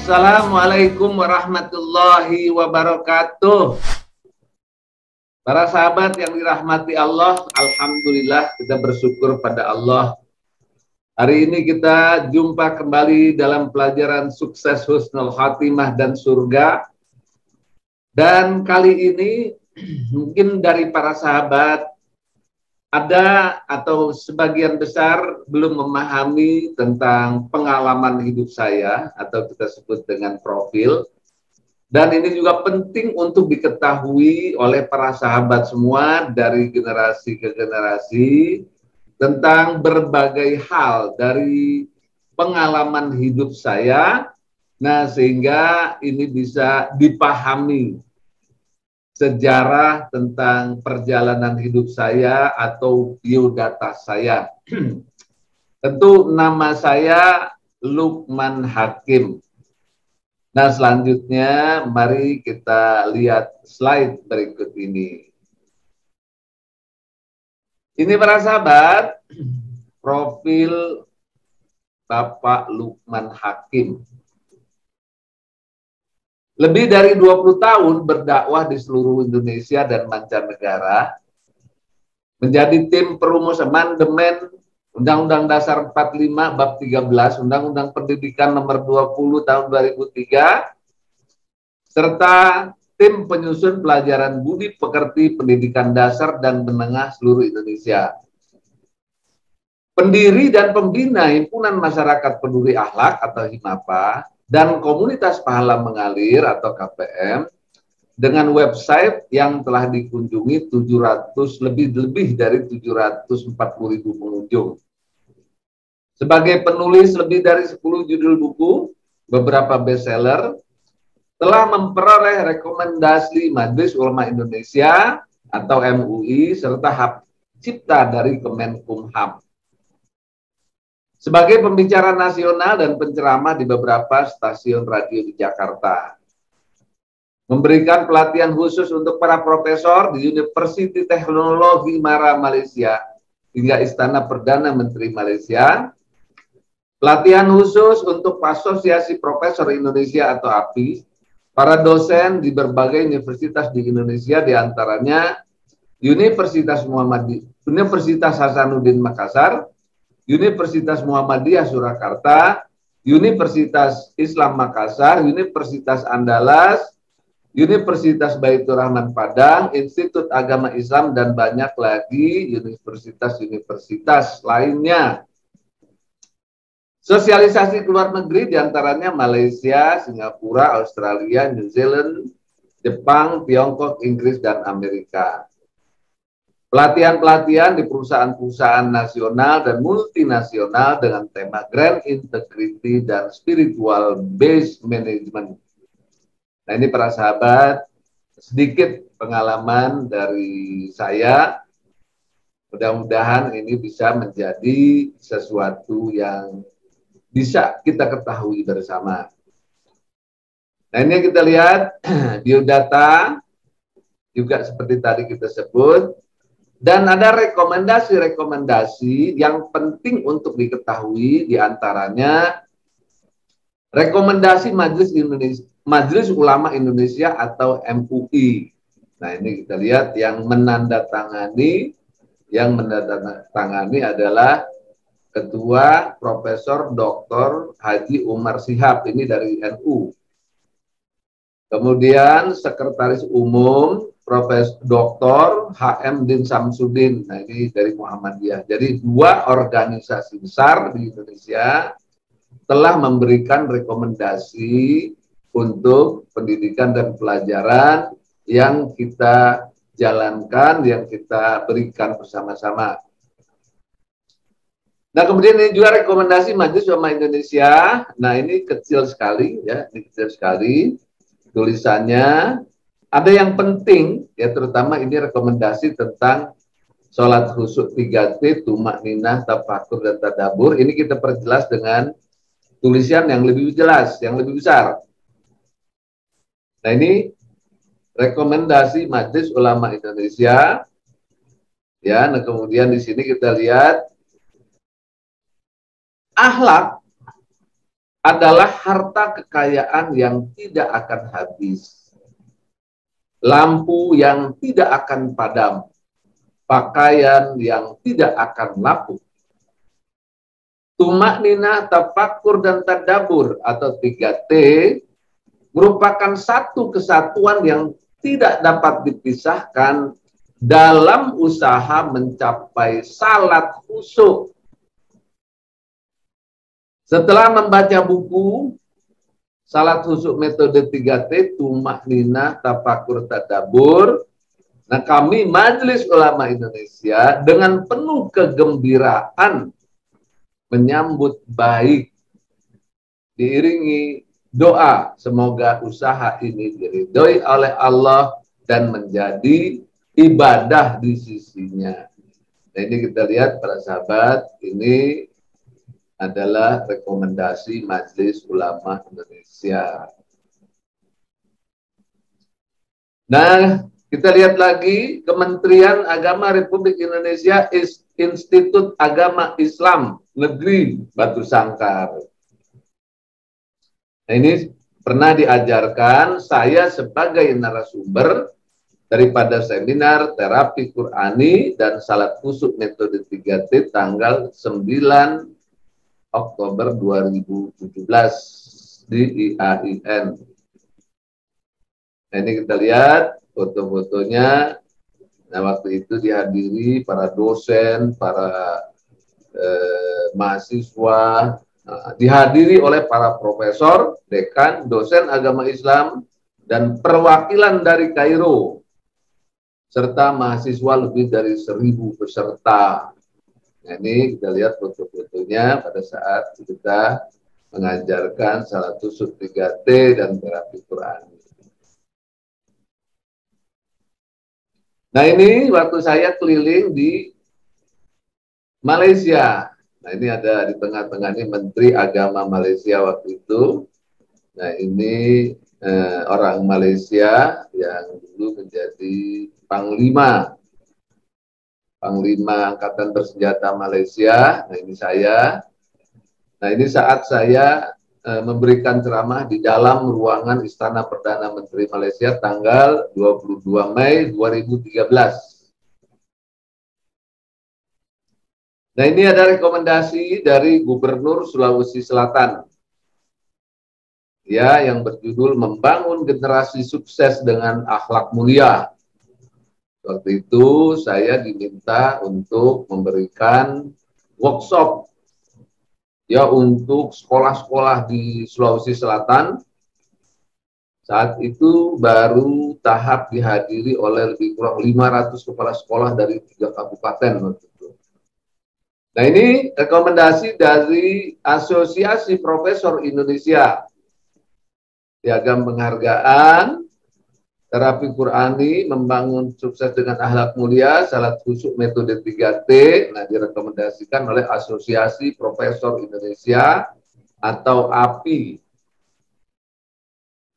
Assalamualaikum warahmatullahi wabarakatuh. Para sahabat yang dirahmati Allah, alhamdulillah kita bersyukur pada Allah. Hari ini kita jumpa kembali dalam pelajaran sukses husnul khatimah dan surga. Dan kali ini mungkin dari para sahabat ada atau sebagian besar belum memahami tentang pengalaman hidup saya atau kita sebut dengan profil. Dan ini juga penting untuk diketahui oleh para sahabat semua dari generasi ke generasi tentang berbagai hal dari pengalaman hidup saya. Nah, sehingga ini bisa dipahami sejarah tentang perjalanan hidup saya atau biodata saya. Tentu nama saya Lukman Hakim. Nah, selanjutnya mari kita lihat slide berikut ini. Ini para sahabat, profil Bapak Lukman Hakim. Lebih dari 20 tahun berdakwah di seluruh Indonesia dan mancanegara, menjadi tim perumus amandemen Undang-Undang Dasar 45 Bab 13, Undang-Undang Pendidikan Nomor 20 Tahun 2003, serta tim penyusun pelajaran budi pekerti pendidikan dasar dan menengah seluruh Indonesia. Pendiri dan pembina Himpunan Masyarakat Peduli Akhlak atau HIMAPA dan Komunitas Pahala Mengalir atau KPM dengan website yang telah dikunjungi lebih dari 740.000 pengunjung. Sebagai penulis lebih dari 10 judul buku, beberapa bestseller, telah memperoleh rekomendasi Majelis Ulama Indonesia atau MUI serta hak cipta dari Kemenkumham. Sebagai pembicara nasional dan penceramah di beberapa stasiun radio di Jakarta. Memberikan pelatihan khusus untuk para profesor di University Teknologi Mara Malaysia hingga Istana Perdana Menteri Malaysia. Pelatihan khusus untuk Asosiasi Profesor Indonesia atau API, para dosen di berbagai universitas di Indonesia, diantaranya Universitas Hasanuddin Makassar, Universitas Muhammadiyah Surakarta, Universitas Islam Makassar, Universitas Andalas, Universitas Baitur Rahman Padang, Institut Agama Islam, dan banyak lagi universitas-universitas lainnya. Sosialisasi ke luar negeri diantaranya Malaysia, Singapura, Australia, New Zealand, Jepang, Tiongkok, Inggris, dan Amerika. Pelatihan-pelatihan di perusahaan-perusahaan nasional dan multinasional dengan tema Grand Integrity dan Spiritual Based Management. Nah, ini para sahabat, sedikit pengalaman dari saya. Mudah-mudahan ini bisa menjadi sesuatu yang bisa kita ketahui bersama. Nah, ini yang kita lihat, biodata, juga seperti tadi kita sebut, dan ada rekomendasi-rekomendasi yang penting untuk diketahui, diantaranya rekomendasi Majelis Ulama Indonesia atau MUI. Nah, ini kita lihat yang menandatangani adalah Ketua Profesor Dr. Haji Umar Shihab, ini dari NU. Kemudian Sekretaris Umum Profesor Dr. HM Din Samsudin, nah ini dari Muhammadiyah. Jadi dua organisasi besar di Indonesia telah memberikan rekomendasi untuk pendidikan dan pelajaran yang kita jalankan, yang kita berikan bersama-sama. Nah, kemudian ini juga rekomendasi Majelis Ulama Indonesia. Nah, ini kecil sekali ya, ini kecil sekali tulisannya. Ada yang penting ya, terutama ini rekomendasi tentang sholat khusyuk 3T, tumak ninah, tafakur, dan tadabur. Ini kita perjelas dengan tulisan yang lebih jelas, yang lebih besar. Nah, ini rekomendasi Majelis Ulama Indonesia. Ya, nah kemudian di sini kita lihat akhlak adalah harta kekayaan yang tidak akan habis, lampu yang tidak akan padam, pakaian yang tidak akan lapuk. Tumak nina, tafakur, dan tadabur atau 3T merupakan satu kesatuan yang tidak dapat dipisahkan dalam usaha mencapai salat khusyuk. Setelah membaca buku Salat Khusyuk Metode 3T, Tumak Nina, Tafakur, Tadabur, nah kami Majelis Ulama Indonesia dengan penuh kegembiraan menyambut baik, diiringi doa semoga usaha ini diridhoi oleh Allah dan menjadi ibadah di sisinya. Nah ini kita lihat para sahabat, ini adalah rekomendasi Majelis Ulama Indonesia. Nah, kita lihat lagi Kementerian Agama Republik Indonesia Institut Agama Islam Negeri Batu Sangkar. Nah, ini pernah diajarkan saya sebagai narasumber daripada seminar terapi Qurani dan salat khusyuk metode 3T tanggal 9 Oktober 2017 di IAIN. Nah, ini kita lihat foto-fotonya. Nah, waktu itu dihadiri para dosen, para mahasiswa, dihadiri oleh para profesor, dekan, dosen agama Islam, dan perwakilan dari Kairo, serta mahasiswa lebih dari 1.000 peserta. Nah, ini kita lihat foto-fotonya pada saat kita mengajarkan salat khusyuk 3T dan terapi Quran. Nah, ini waktu saya keliling di Malaysia. Nah, ini ada di tengah-tengah ini Menteri Agama Malaysia waktu itu. Nah, ini orang Malaysia yang dulu menjadi Panglima Angkatan Bersenjata Malaysia. Nah, ini saya. Nah, ini saat saya memberikan ceramah di dalam ruangan Istana Perdana Menteri Malaysia tanggal 22 Mei 2013. Nah, ini ada rekomendasi dari Gubernur Sulawesi Selatan. Ya, yang berjudul Membangun Generasi Sukses dengan Akhlak Mulia. Waktu itu saya diminta untuk memberikan workshop ya untuk sekolah-sekolah di Sulawesi Selatan. Saat itu baru tahap dihadiri oleh lebih kurang 500 kepala sekolah dari 3 kabupaten waktu itu. Nah, ini rekomendasi dari Asosiasi Profesor Indonesia. Piagam penghargaan terapi Qurani, membangun sukses dengan akhlak mulia, salat khusyuk metode 3T, nah direkomendasikan oleh Asosiasi Profesor Indonesia atau API.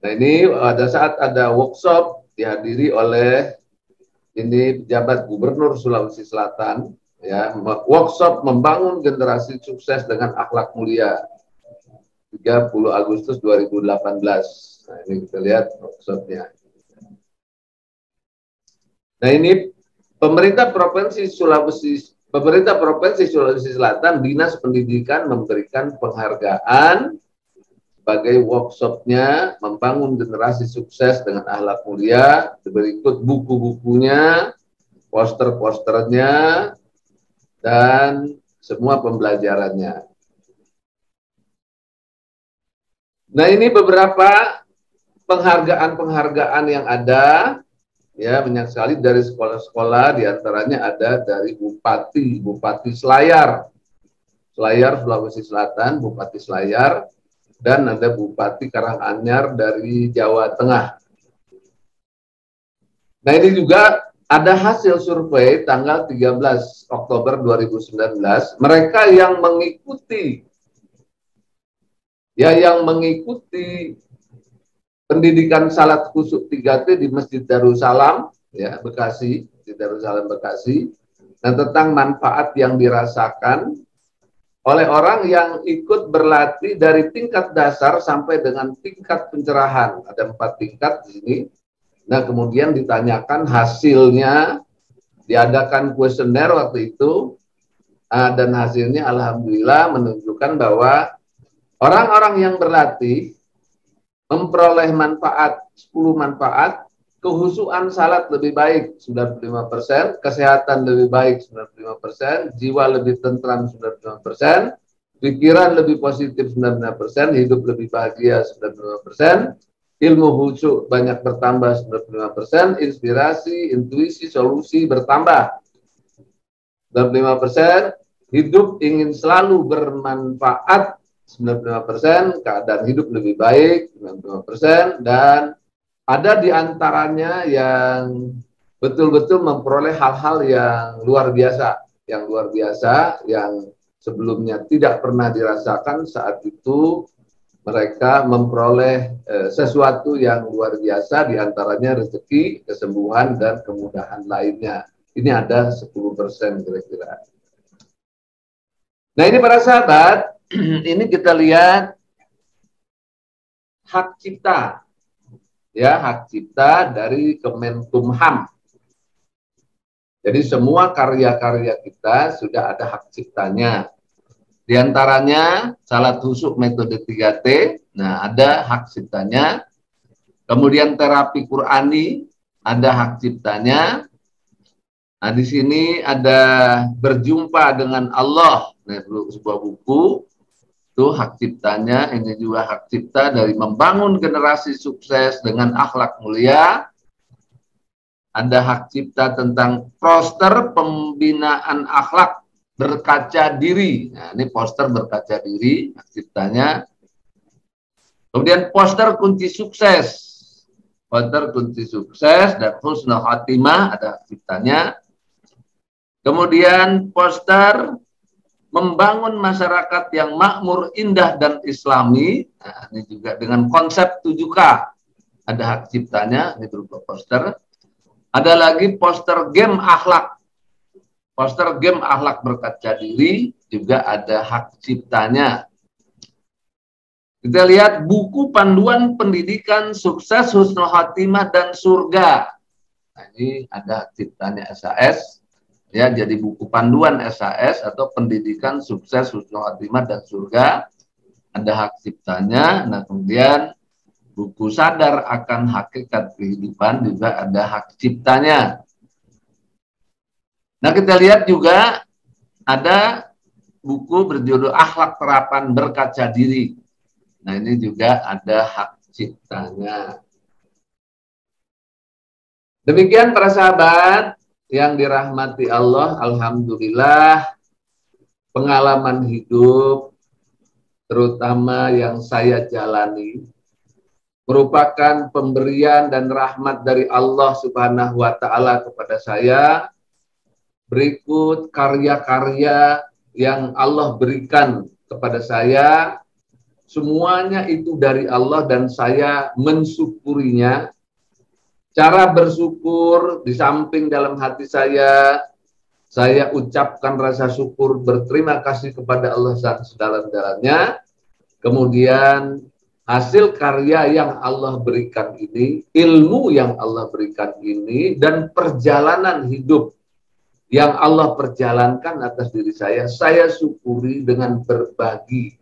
Nah, ini pada saat ada workshop dihadiri oleh ini pejabat Gubernur Sulawesi Selatan, ya, workshop membangun generasi sukses dengan akhlak mulia 30 Agustus 2018. Nah, ini kita lihat workshopnya. Nah, ini pemerintah Provinsi Sulawesi Selatan, Dinas Pendidikan memberikan penghargaan sebagai workshopnya membangun generasi sukses dengan akhlak mulia. Berikut buku-bukunya, poster-posternya, dan semua pembelajarannya. Nah, ini beberapa penghargaan-penghargaan yang ada. Ya, banyak sekali dari sekolah-sekolah, diantaranya ada dari Bupati Selayar, Sulawesi Selatan, Bupati Selayar, dan ada Bupati Karanganyar dari Jawa Tengah. Nah, ini juga ada hasil survei tanggal 13 Oktober 2019, mereka yang mengikuti pendidikan salat khusyuk 3T di Masjid Darussalam, ya, Bekasi, dan tentang manfaat yang dirasakan oleh orang yang ikut berlatih dari tingkat dasar sampai dengan tingkat pencerahan. Ada 4 tingkat di sini. Nah, kemudian ditanyakan hasilnya, diadakan kuesioner waktu itu, dan hasilnya alhamdulillah menunjukkan bahwa orang-orang yang berlatih memperoleh manfaat, 10 manfaat, kehusuan salat lebih baik 95%, kesehatan lebih baik 95%, jiwa lebih tentram 95%, pikiran lebih positif 95%, hidup lebih bahagia 95%, ilmu khusyuk banyak bertambah 95%, inspirasi, intuisi, solusi bertambah 95%, hidup ingin selalu bermanfaat 95%, keadaan hidup lebih baik 95%, dan ada di antaranya yang betul-betul memperoleh hal-hal yang luar biasa, yang sebelumnya tidak pernah dirasakan. Saat itu mereka memperoleh sesuatu yang luar biasa, di antaranya rezeki, kesembuhan, dan kemudahan lainnya. Ini ada 10% kira-kira. Nah, ini para sahabat, ini kita lihat hak cipta. Ya, hak cipta dari Kemenkumham. Jadi semua karya-karya kita sudah ada hak ciptanya. Di antaranya salat khusyuk metode 3T, nah ada hak ciptanya. Kemudian terapi Qurani, ada hak ciptanya. Nah, di sini ada berjumpa dengan Allah, nah, sebuah buku. Itu hak ciptanya. Ini juga hak cipta dari membangun generasi sukses dengan akhlak mulia. Ada hak cipta tentang poster pembinaan akhlak berkaca diri. Nah, ini poster berkaca diri, hak ciptanya. Kemudian poster kunci sukses. Poster kunci sukses dan husnul khatimah, ada hak ciptanya. Kemudian poster membangun masyarakat yang makmur, indah, dan islami. Nah, ini juga dengan konsep 7K. Ada hak ciptanya, ini berupa poster. Ada lagi poster game akhlak. Poster game akhlak berkaca diri, juga ada hak ciptanya. Kita lihat buku panduan pendidikan sukses, husnul khatimah, dan surga. Nah, ini ada hak ciptanya SAS. Ya, jadi buku panduan SAS atau pendidikan sukses, husnul khatimah, dan surga, ada hak ciptanya. Nah, kemudian buku sadar akan hakikat kehidupan juga ada hak ciptanya. Nah, kita lihat juga ada buku berjudul Akhlak Terapan Berkaca Diri. Nah, ini juga ada hak ciptanya. Demikian para sahabat yang dirahmati Allah, alhamdulillah pengalaman hidup terutama yang saya jalani merupakan pemberian dan rahmat dari Allah Subhanahu wa taala kepada saya. Berikut karya-karya yang Allah berikan kepada saya, semuanya itu dari Allah dan saya mensyukurinya. Cara bersyukur di samping dalam hati saya ucapkan rasa syukur, berterima kasih kepada Allah sedalam-dalamnya. Kemudian hasil karya yang Allah berikan ini, ilmu yang Allah berikan ini, dan perjalanan hidup yang Allah perjalankan atas diri saya syukuri dengan berbagi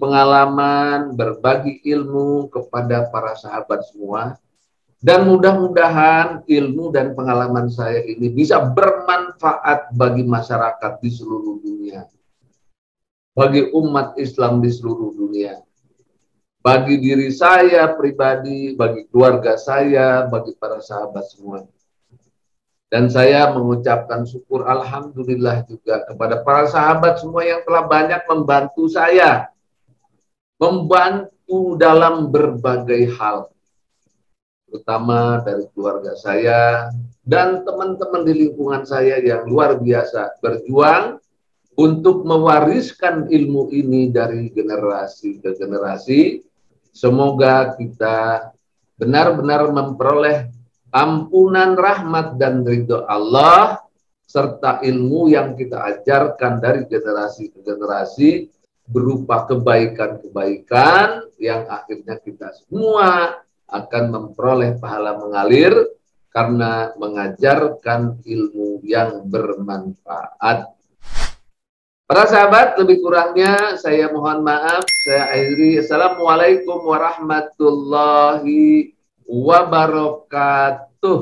pengalaman, berbagi ilmu kepada para sahabat semua. Dan mudah-mudahan ilmu dan pengalaman saya ini bisa bermanfaat bagi masyarakat di seluruh dunia, bagi umat Islam di seluruh dunia, bagi diri saya pribadi, bagi keluarga saya, bagi para sahabat semua. Dan saya mengucapkan syukur alhamdulillah juga kepada para sahabat semua yang telah banyak membantu saya, membantu dalam berbagai hal, terutama dari keluarga saya dan teman-teman di lingkungan saya yang luar biasa berjuang untuk mewariskan ilmu ini dari generasi ke generasi. Semoga kita benar-benar memperoleh ampunan, rahmat, dan ridho Allah serta ilmu yang kita ajarkan dari generasi ke generasi berupa kebaikan-kebaikan yang akhirnya kita semua akan memperoleh pahala mengalir karena mengajarkan ilmu yang bermanfaat. Para sahabat, lebih kurangnya saya mohon maaf. Saya akhiri. Assalamualaikum warahmatullahi wabarakatuh.